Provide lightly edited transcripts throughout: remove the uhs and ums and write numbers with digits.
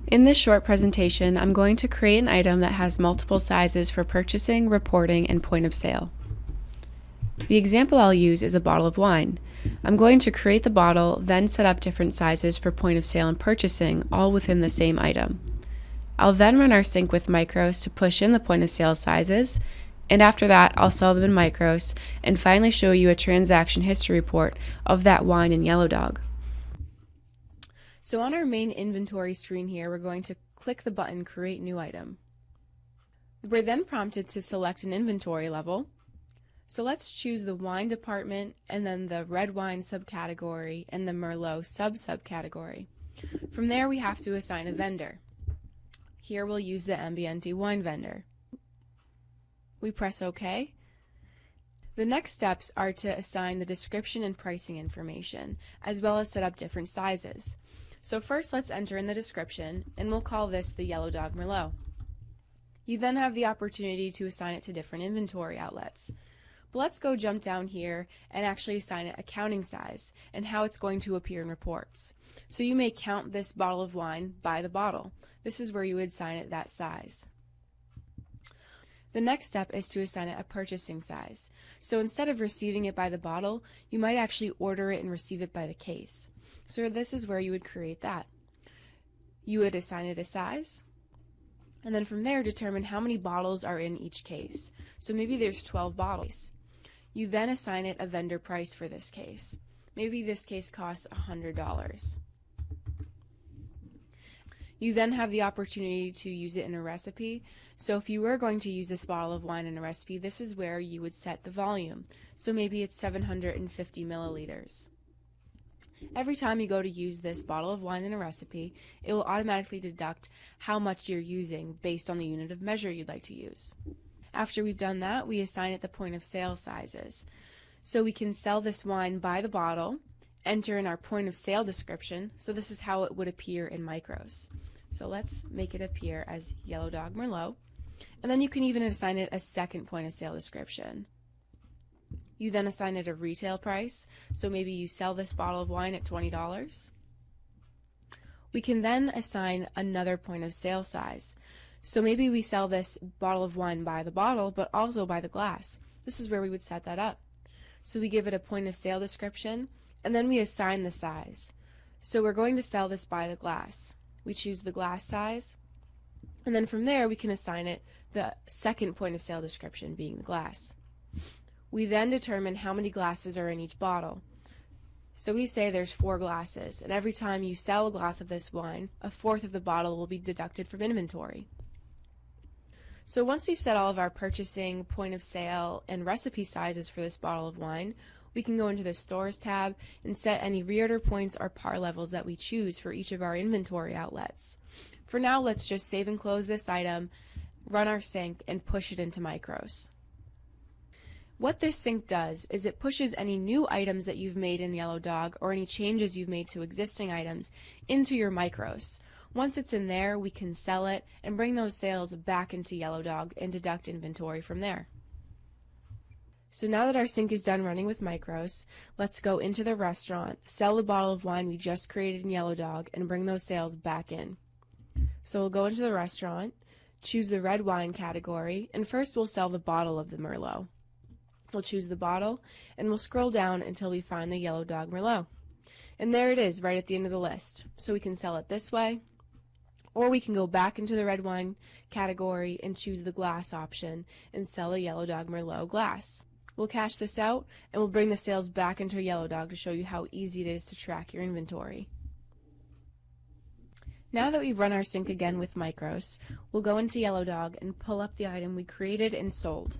In this short presentation, I'm going to create an item that has multiple sizes for purchasing, reporting, and point of sale. The example I'll use is a bottle of wine. I'm going to create the bottle, then set up different sizes for point of sale and purchasing, all within the same item. I'll then run our sync with Micros to push in the point of sale sizes, and after that, I'll sell them in Micros and finally show you a transaction history report of that wine in Yellow Dog. So on our main inventory screen here, we're going to click the button Create New Item. We're then prompted to select an inventory level. So let's choose the wine department and then the red wine subcategory and the Merlot subcategory. From there we have to assign a vendor. Here we'll use the Ambiente wine vendor. We press OK. The next steps are to assign the description and pricing information, as well as set up different sizes. So first let's enter in the description, and we'll call this the Yellow Dog Merlot. You then have the opportunity to assign it to different inventory outlets. But let's go jump down here and actually assign it a counting size and how it's going to appear in reports. So you may count this bottle of wine by the bottle. This is where you would assign it that size. The next step is to assign it a purchasing size. So instead of receiving it by the bottle, you might actually order it and receive it by the case. So this is where you would create that. You would assign it a size, and then from there determine how many bottles are in each case. So maybe there's 12 bottles. You then assign it a vendor price for this case. Maybe this case costs $100. You then have the opportunity to use it in a recipe. So if you were going to use this bottle of wine in a recipe, this is where you would set the volume. So maybe it's 750 milliliters. Every time you go to use this bottle of wine in a recipe, it will automatically deduct how much you're using based on the unit of measure you'd like to use. After we've done that, we assign it the point of sale sizes. So we can sell this wine by the bottle, enter in our point of sale description, so this is how it would appear in Micros. So let's make it appear as Yellow Dog Merlot, and then you can even assign it a second point of sale description. You then assign it a retail price, so maybe you sell this bottle of wine at $20. We can then assign another point of sale size. So maybe we sell this bottle of wine by the bottle, but also by the glass. This is where we would set that up. So we give it a point of sale description, and then we assign the size. So we're going to sell this by the glass. We choose the glass size, and then from there we can assign it the second point of sale description, being the glass. We then determine how many glasses are in each bottle. So we say there's 4 glasses, and every time you sell a glass of this wine, a fourth of the bottle will be deducted from inventory. So once we've set all of our purchasing, point of sale, and recipe sizes for this bottle of wine, we can go into the Stores tab and set any reorder points or par levels that we choose for each of our inventory outlets. For now, let's just save and close this item, run our sync, and push it into Micros. What this sync does is it pushes any new items that you've made in Yellow Dog or any changes you've made to existing items into your Micros. Once it's in there, we can sell it and bring those sales back into Yellow Dog and deduct inventory from there. So now that our sync is done running with Micros, let's go into the restaurant, sell the bottle of wine we just created in Yellow Dog, and bring those sales back in. So we'll go into the restaurant, choose the red wine category, and first we'll sell the bottle of the Merlot. We'll choose the bottle, and we'll scroll down until we find the Yellow Dog Merlot. And there it is, right at the end of the list. So we can sell it this way, or we can go back into the red wine category and choose the glass option and sell a Yellow Dog Merlot glass. We'll cash this out, and we'll bring the sales back into Yellow Dog to show you how easy it is to track your inventory. Now that we've run our sync again with Micros, we'll go into Yellow Dog and pull up the item we created and sold.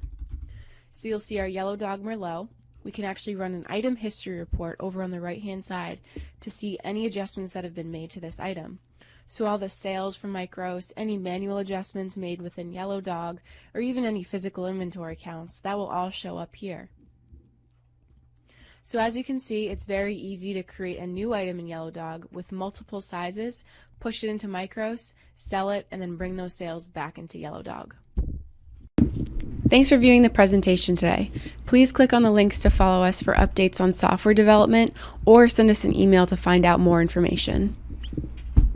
So you'll see our Yellow Dog Merlot. We can actually run an item history report over on the right hand side to see any adjustments that have been made to this item. So all the sales from Micros, any manual adjustments made within Yellow Dog, or even any physical inventory counts, that will all show up here. So as you can see, it's very easy to create a new item in Yellow Dog with multiple sizes, push it into Micros, sell it, and then bring those sales back into Yellow Dog. Thanks for viewing the presentation today. Please click on the links to follow us for updates on software development or send us an email to find out more information.